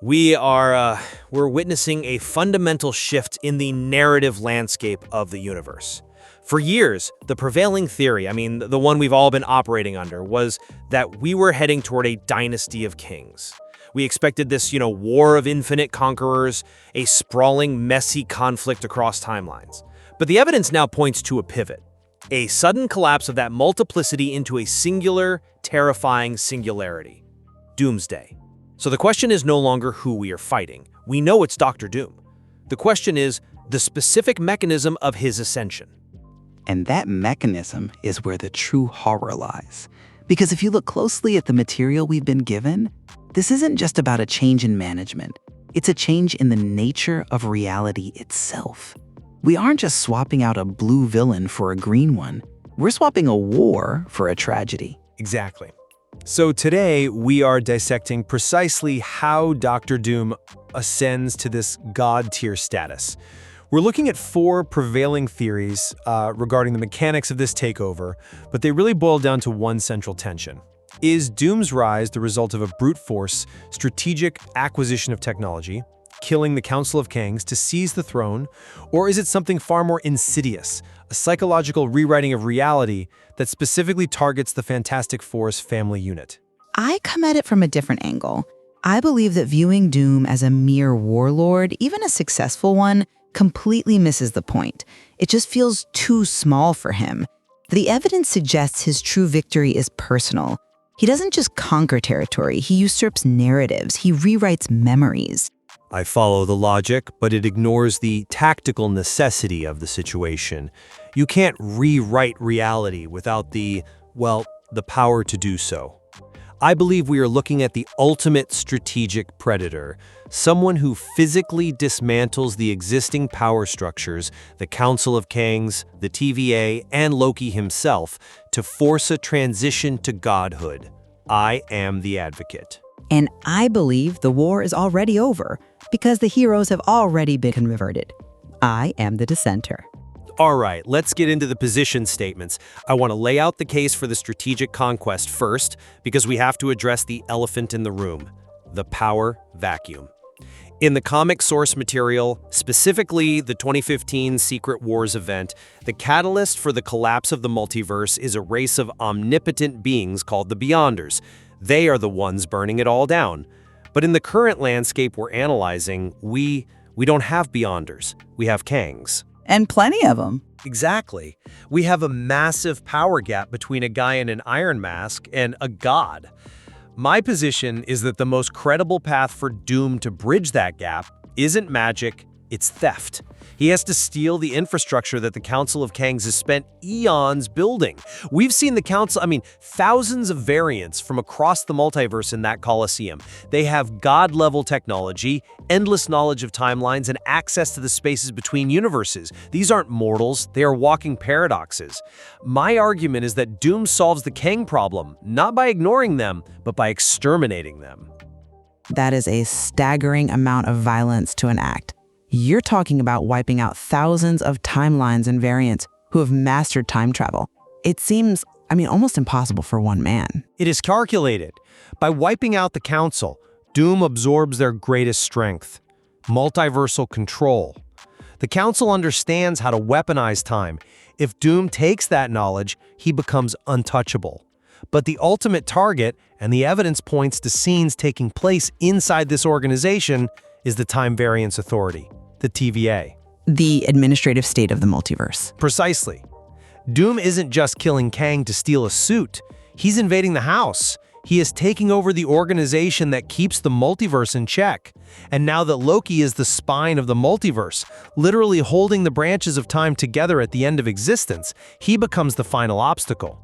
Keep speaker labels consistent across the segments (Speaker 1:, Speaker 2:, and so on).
Speaker 1: We're witnessing a fundamental shift in the narrative landscape of the universe. For years, the prevailing theory, the one we've all been operating under, was that we were heading toward a dynasty of kings. We expected this, war of infinite conquerors, a sprawling, messy conflict across timelines. But the evidence now points to a pivot, a sudden collapse of that multiplicity into a singular, terrifying singularity: Doomsday. So the question is no longer who we are fighting. We know it's Dr. Doom. The question is the specific mechanism of his ascension.
Speaker 2: And that mechanism is where the true horror lies. Because if you look closely at the material we've been given, this isn't just about a change in management. It's a change in the nature of reality itself. We aren't just swapping out a blue villain for a green one. We're swapping a war for a tragedy.
Speaker 3: Exactly. So today, we are dissecting precisely how Dr. Doom ascends to this god-tier status. We're looking at 4 prevailing theories regarding the mechanics of this takeover, but they really boil down to one central tension. Is Doom's rise the result of a brute force, strategic acquisition of technology, killing the Council of Kangs to seize the throne, or is it something far more insidious, a psychological rewriting of reality that specifically targets the Fantastic Four's family unit?
Speaker 4: I come at it from a different angle. I believe that viewing Doom as a mere warlord, even a successful one, completely misses the point. It just feels too small for him. The evidence suggests his true victory is personal. He doesn't just conquer territory, he usurps narratives, he rewrites memories.
Speaker 1: I follow the logic, but it ignores the tactical necessity of the situation. You can't rewrite reality without the power to do so. I believe we are looking at the ultimate strategic predator, someone who physically dismantles the existing power structures, the Council of Kangs, the TVA, and Loki himself, to force a transition to godhood. I am the advocate.
Speaker 4: And I believe the war is already over, because the heroes have already been converted. I am the dissenter.
Speaker 1: All right, let's get into the position statements. I want to lay out the case for the strategic conquest first, because we have to address the elephant in the room, the power vacuum. In the comic source material, specifically the 2015 Secret Wars event, the catalyst for the collapse of the multiverse is a race of omnipotent beings called the Beyonders. They are the ones burning it all down. But in the current landscape we're analyzing, we don't have Beyonders. We have Kangs.
Speaker 4: And plenty of them.
Speaker 1: Exactly. We have a massive power gap between a guy in an iron mask and a god. My position is that the most credible path for Doom to bridge that gap isn't magic, it's theft. He has to steal the infrastructure that the Council of Kangs has spent eons building. We've seen the Council, thousands of variants from across the multiverse in that Coliseum. They have god-level technology, endless knowledge of timelines, and access to the spaces between universes. These aren't mortals, they are walking paradoxes. My argument is that Doom solves the Kang problem, not by ignoring them, but by exterminating them.
Speaker 4: That is a staggering amount of violence to enact. You're talking about wiping out thousands of timelines and variants who have mastered time travel. It seems, almost impossible for one man.
Speaker 3: It is calculated. By wiping out the Council, Doom absorbs their greatest strength: multiversal control. The Council understands how to weaponize time. If Doom takes that knowledge, he becomes untouchable. But the ultimate target, and the evidence points to scenes taking place inside this organization, is the Time Variance Authority, the TVA.
Speaker 4: The administrative state of the multiverse.
Speaker 3: Precisely. Doom isn't just killing Kang to steal a suit. He's invading the house. He is taking over the organization that keeps the multiverse in check. And now that Loki is the spine of the multiverse, literally holding the branches of time together at the end of existence, he becomes the final obstacle.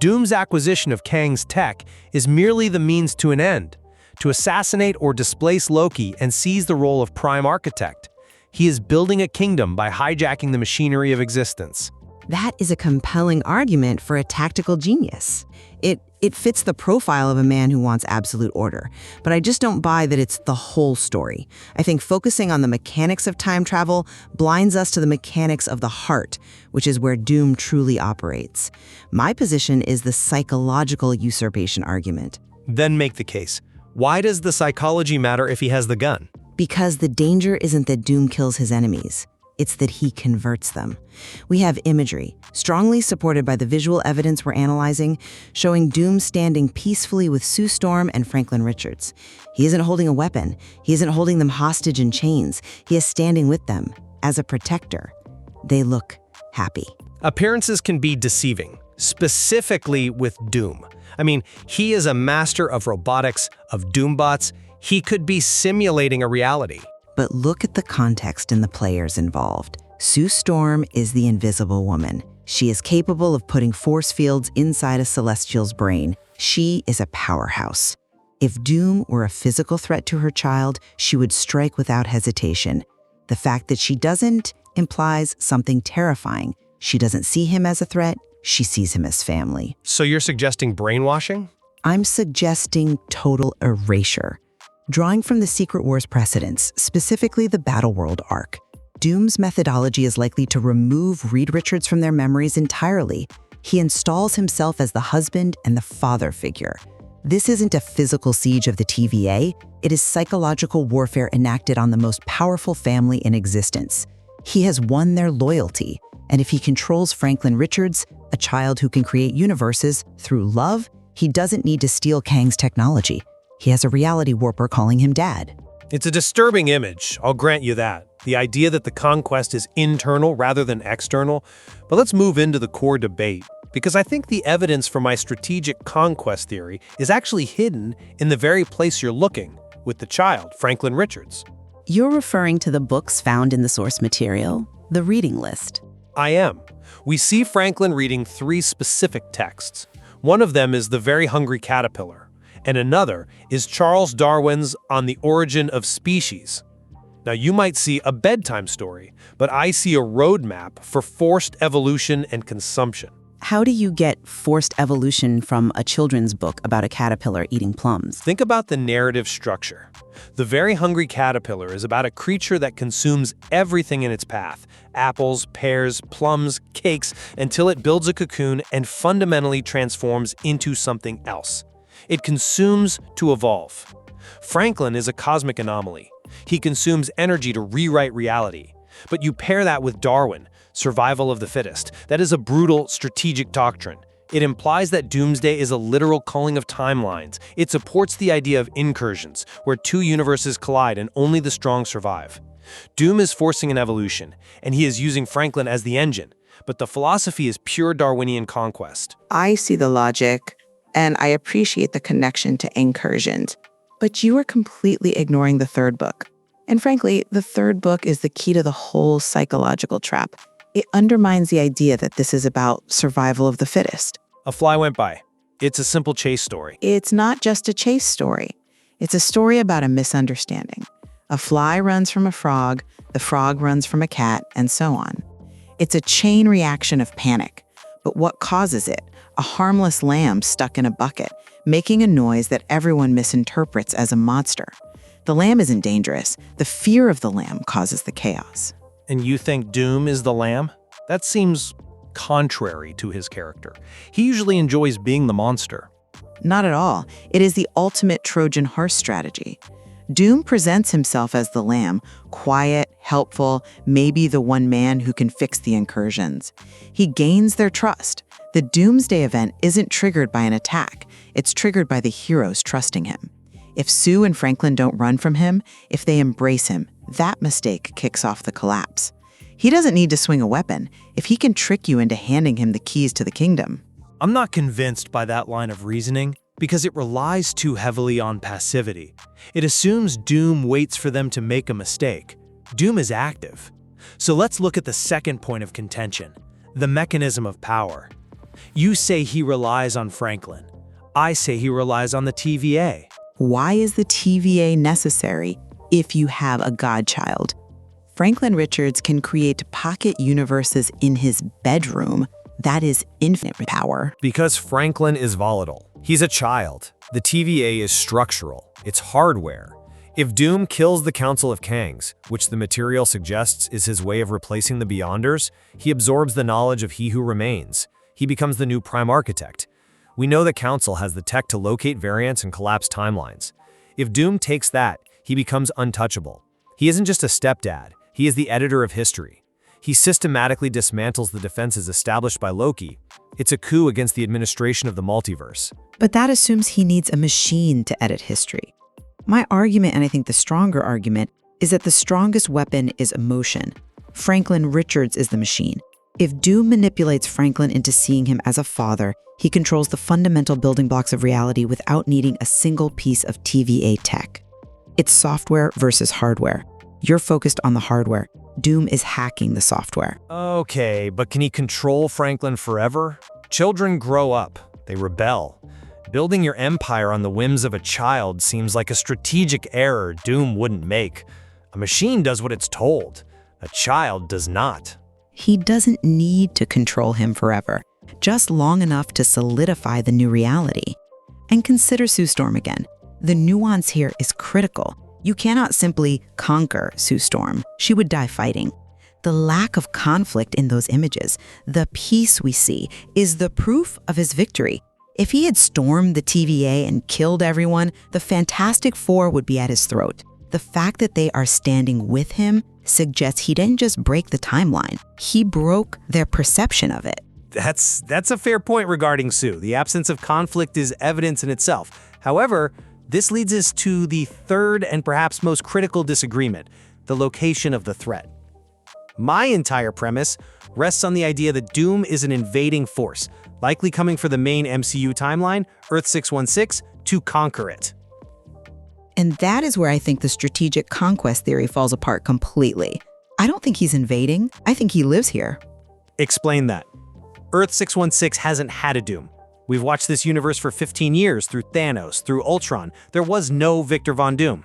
Speaker 3: Doom's acquisition of Kang's tech is merely the means to an end, to assassinate or displace Loki and seize the role of prime architect. He is building a kingdom by hijacking the machinery of existence.
Speaker 4: That is a compelling argument for a tactical genius. It fits the profile of a man who wants absolute order, but I just don't buy that it's the whole story. I think focusing on the mechanics of time travel blinds us to the mechanics of the heart, which is where Doom truly operates. My position is the psychological usurpation argument.
Speaker 3: Then make the case. Why does the psychology matter if he has the gun?
Speaker 5: Because the danger isn't that Doom kills his enemies. It's that he converts them. We have imagery, strongly supported by the visual evidence we're analyzing, showing Doom standing peacefully with Sue Storm and Franklin Richards. He isn't holding a weapon. He isn't holding them hostage in chains. He is standing with them as a protector. They look happy.
Speaker 3: Appearances can be deceiving, specifically with Doom. I mean, he is a master of robotics, of Doombots. He could be simulating a reality.
Speaker 5: But look at the context and the players involved. Sue Storm is the Invisible Woman. She is capable of putting force fields inside a Celestial's brain. She is a powerhouse. If Doom were a physical threat to her child, she would strike without hesitation. The fact that she doesn't implies something terrifying. She doesn't see him as a threat, she sees him as family.
Speaker 3: So you're suggesting brainwashing?
Speaker 5: I'm suggesting total erasure. Drawing from the Secret Wars precedents, specifically the Battleworld arc, Doom's methodology is likely to remove Reed Richards from their memories entirely. He installs himself as the husband and the father figure. This isn't a physical siege of the TVA, it is psychological warfare enacted on the most powerful family in existence. He has won their loyalty, and if he controls Franklin Richards, a child who can create universes through love, he doesn't need to steal Kang's technology. He has a reality warper calling him dad.
Speaker 3: It's a disturbing image, I'll grant you that. The idea that the conquest is internal rather than external. But let's move into the core debate, because I think the evidence for my strategic conquest theory is actually hidden in the very place you're looking, with the child, Franklin Richards.
Speaker 6: You're referring to the books found in the source material, the reading list.
Speaker 3: I am. We see Franklin reading 3 specific texts. One of them is The Very Hungry Caterpillar, and another is Charles Darwin's On the Origin of Species. Now, you might see a bedtime story, but I see a roadmap for forced evolution and consumption.
Speaker 6: How do you get forced evolution from a children's book about a caterpillar eating plums?
Speaker 3: Think about the narrative structure. The Very Hungry Caterpillar is about a creature that consumes everything in its path: apples, pears, plums, cakes, until it builds a cocoon and fundamentally transforms into something else. It consumes to evolve. Franklin is a cosmic anomaly. He consumes energy to rewrite reality. But you pair that with Darwin, survival of the fittest. That is a brutal strategic doctrine. It implies that Doomsday is a literal culling of timelines. It supports the idea of incursions, where 2 universes collide and only the strong survive. Doom is forcing an evolution, and he is using Franklin as the engine. But the philosophy is pure Darwinian conquest.
Speaker 7: I see the logic, and I appreciate the connection to incursions. But you are completely ignoring the 3rd book. And frankly, the 3rd book is the key to the whole psychological trap. It undermines the idea that this is about survival of the fittest.
Speaker 3: A fly went by. It's a simple chase story.
Speaker 7: It's not just a chase story. It's a story about a misunderstanding. A fly runs from a frog, the frog runs from a cat, and so on. It's a chain reaction of panic. But what causes it? A harmless lamb stuck in a bucket, making a noise that everyone misinterprets as a monster. The lamb isn't dangerous. The fear of the lamb causes the chaos.
Speaker 3: And you think Doom is the lamb? That seems contrary to his character. He usually enjoys being the monster.
Speaker 7: Not at all. It is the ultimate Trojan horse strategy. Doom presents himself as the lamb, quiet, helpful, maybe the one man who can fix the incursions. He gains their trust. The Doomsday event isn't triggered by an attack. It's triggered by the heroes trusting him. If Sue and Franklin don't run from him, if they embrace him, that mistake kicks off the collapse. He doesn't need to swing a weapon if he can trick you into handing him the keys to the kingdom.
Speaker 3: I'm not convinced by that line of reasoning because it relies too heavily on passivity. It assumes Doom waits for them to make a mistake. Doom is active. So let's look at the second point of contention, the mechanism of power. You say he relies on Franklin. I say he relies on the TVA.
Speaker 7: Why is the TVA necessary if you have a godchild? Franklin Richards can create pocket universes in his bedroom. That is infinite power.
Speaker 3: Because Franklin is volatile. He's a child. The TVA is structural. It's hardware. If Doom kills the Council of Kangs, which the material suggests is his way of replacing the Beyonders, he absorbs the knowledge of He Who Remains. He becomes the new Prime Architect. We know the Council has the tech to locate variants and collapse timelines. If Doom takes that, he becomes untouchable. He isn't just a stepdad, he is the editor of history. He systematically dismantles the defenses established by Loki. It's a coup against the administration of the multiverse.
Speaker 4: But that assumes he needs a machine to edit history. My argument, and I think the stronger argument, is that the strongest weapon is emotion. Franklin Richards is the machine. If Doom manipulates Franklin into seeing him as a father, he controls the fundamental building blocks of reality without needing a single piece of TVA tech. It's software versus hardware. You're focused on the hardware. Doom is hacking the software.
Speaker 3: Okay, but can he control Franklin forever? Children grow up. They rebel. Building your empire on the whims of a child seems like a strategic error Doom wouldn't make. A machine does what it's told. A child does not.
Speaker 4: He doesn't need to control him forever, just long enough to solidify the new reality. And consider Sue Storm again. The nuance here is critical. You cannot simply conquer Sue Storm. She would die fighting. The lack of conflict in those images, the peace we see, is the proof of his victory. If he had stormed the TVA and killed everyone, the Fantastic Four would be at his throat. The fact that they are standing with him suggests he didn't just break the timeline. He broke their perception of it.
Speaker 3: That's a fair point regarding Sue. The absence of conflict is evidence in itself. However, this leads us to the third and perhaps most critical disagreement, the location of the threat. My entire premise rests on the idea that Doom is an invading force, likely coming for the main MCU timeline, Earth 616, to conquer it.
Speaker 4: And that is where I think the strategic conquest theory falls apart completely. I don't think he's invading. I think he lives here.
Speaker 3: Explain that. Earth 616 hasn't had a Doom. We've watched this universe for 15 years through Thanos, through Ultron. There was no Victor Von Doom.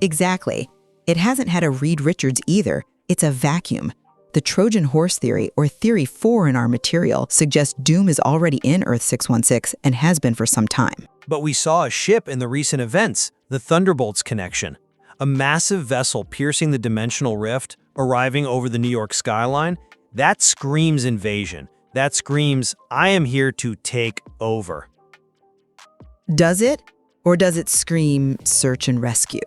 Speaker 4: Exactly. It hasn't had a Reed Richards either. It's a vacuum. The Trojan horse theory, or theory 4 in our material, suggests Doom is already in Earth 616 and has been for some time.
Speaker 3: But we saw a ship in the recent events, the Thunderbolts connection. A massive vessel piercing the dimensional rift, arriving over the New York skyline. That screams invasion. That screams, I am here to take over.
Speaker 4: Does it? Or does it scream search and rescue?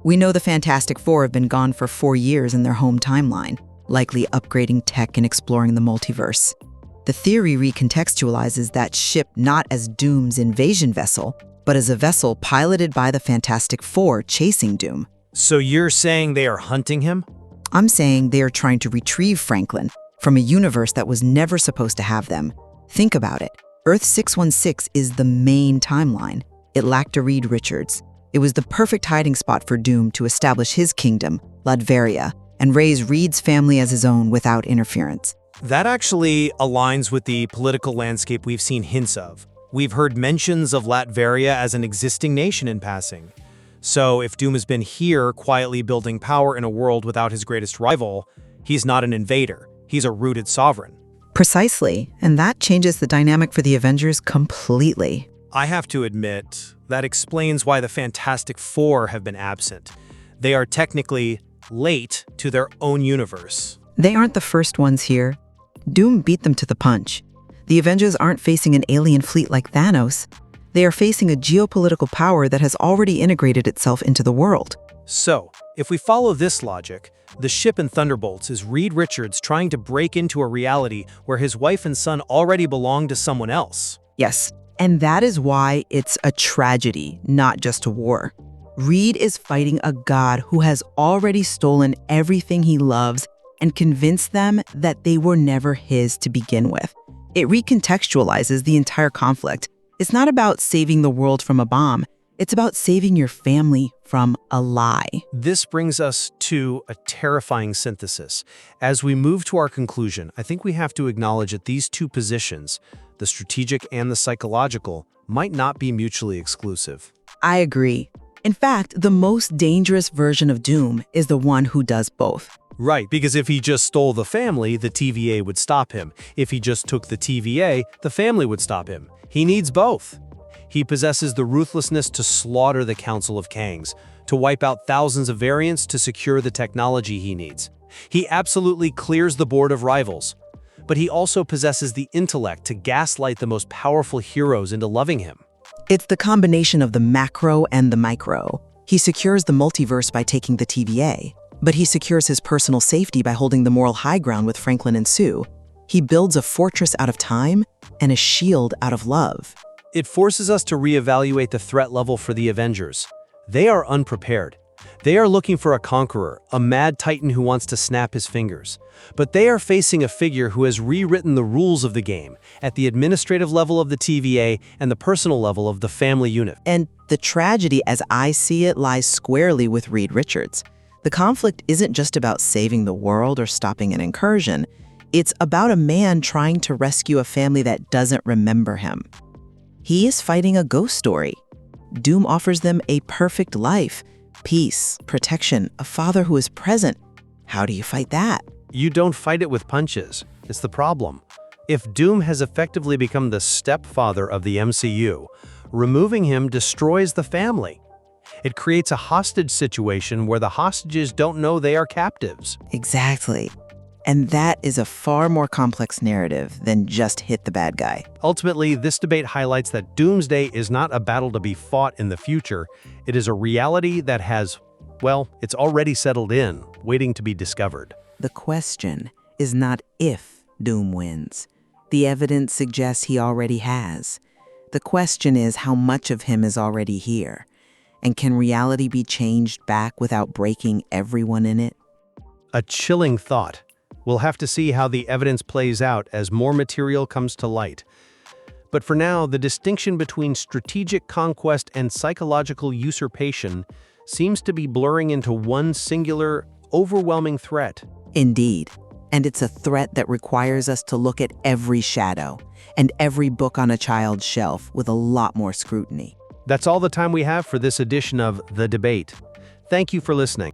Speaker 4: We know the Fantastic Four have been gone for 4 years in their home timeline, likely upgrading tech and exploring the multiverse. The theory recontextualizes that ship not as Doom's invasion vessel, but as a vessel piloted by the Fantastic Four chasing Doom.
Speaker 3: So you're saying they are hunting him?
Speaker 4: I'm saying they are trying to retrieve Franklin from a universe that was never supposed to have them. Think about it. Earth 616 is the main timeline. It lacked a Reed Richards. It was the perfect hiding spot for Doom to establish his kingdom, Latveria, and raise Reed's family as his own without interference.
Speaker 3: That actually aligns with the political landscape we've seen hints of. We've heard mentions of Latveria as an existing nation in passing. So if Doom has been here quietly building power in a world without his greatest rival, he's not an invader. He's a rooted sovereign.
Speaker 4: Precisely, and that changes the dynamic for the Avengers completely.
Speaker 3: I have to admit, that explains why the Fantastic Four have been absent. They are technically late to their own universe.
Speaker 4: They aren't the first ones here. Doom beat them to the punch. The Avengers aren't facing an alien fleet like Thanos. They are facing a geopolitical power that has already integrated itself into the world.
Speaker 3: So, if we follow this logic, the ship in Thunderbolts is Reed Richards trying to break into a reality where his wife and son already belong to someone else.
Speaker 4: Yes, and that is why it's a tragedy, not just a war. Reed is fighting a god who has already stolen everything he loves and convinced them that they were never his to begin with. It recontextualizes the entire conflict. It's not about saving the world from a bomb. It's about saving your family from a lie.
Speaker 3: This brings us to a terrifying synthesis. As we move to our conclusion, I think we have to acknowledge that these two positions, the strategic and the psychological, might not be mutually exclusive.
Speaker 4: I agree. In fact, the most dangerous version of Doom is the one who does both.
Speaker 3: Right, because if he just stole the family, the TVA would stop him. If he just took the TVA, the family would stop him. He needs both. He possesses the ruthlessness to slaughter the Council of Kangs, to wipe out thousands of variants to secure the technology he needs. He absolutely clears the board of rivals. But he also possesses the intellect to gaslight the most powerful heroes into loving him.
Speaker 5: It's the combination of the macro and the micro. He secures the multiverse by taking the TVA, but he secures his personal safety by holding the moral high ground with Franklin and Sue. He builds a fortress out of time and a shield out of love.
Speaker 3: It forces us to reevaluate the threat level for the Avengers. They are unprepared. They are looking for a conqueror, a mad titan who wants to snap his fingers. But they are facing a figure who has rewritten the rules of the game at the administrative level of the TVA and the personal level of the family unit.
Speaker 5: And the tragedy, as I see it, lies squarely with Reed Richards. The conflict isn't just about saving the world or stopping an incursion. It's about a man trying to rescue a family that doesn't remember him. He is fighting a ghost story. Doom offers them a perfect life, peace, protection, a father who is present. How do you fight that?
Speaker 3: You don't fight it with punches. It's the problem. If Doom has effectively become the stepfather of the MCU, removing him destroys the family. It creates a hostage situation where the hostages don't know they are captives.
Speaker 5: Exactly. And that is a far more complex narrative than just hit the bad guy.
Speaker 3: Ultimately, this debate highlights that Doomsday is not a battle to be fought in the future. It is a reality that has, well, it's already settled in, waiting to be discovered.
Speaker 5: The question is not if Doom wins. The evidence suggests he already has. The question is how much of him is already here. And can reality be changed back without breaking everyone in it?
Speaker 3: A chilling thought. We'll have to see how the evidence plays out as more material comes to light. But for now, the distinction between strategic conquest and psychological usurpation seems to be blurring into one singular, overwhelming threat.
Speaker 5: Indeed. And it's a threat that requires us to look at every shadow and every book on a child's shelf with a lot more scrutiny.
Speaker 3: That's all the time we have for this edition of The Debate. Thank you for listening.